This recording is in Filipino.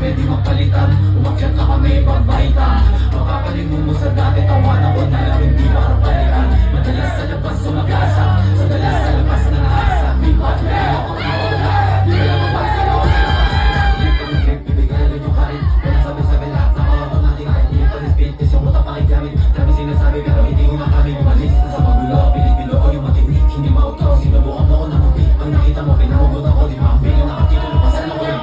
pwede mapalitan. Umakyat na kami pagbahitan. Makapaling mo sa dati, tawanan ko na lang hindi makapalitan. Madalas sa labas sumagasa, sa dalas sa labas na nahasa. Big bad man, ako na wala. Di ka lang mapagsayo na lang. Di ka ng trip, bibigyan rin yung karin. Wala sabi-sabi lahat na ako natin kahit di pa rin spintis yung utak pakigamit. Dami sinasabi pero hindi ko makamit. Umalis na sa magulo, pinipilo ko yung matinik. Hindi mauto, sinubukan mo ko na mabi. Pag nakita mo, pinahugot ako, di maambil yung nakatito, lupasan ako yung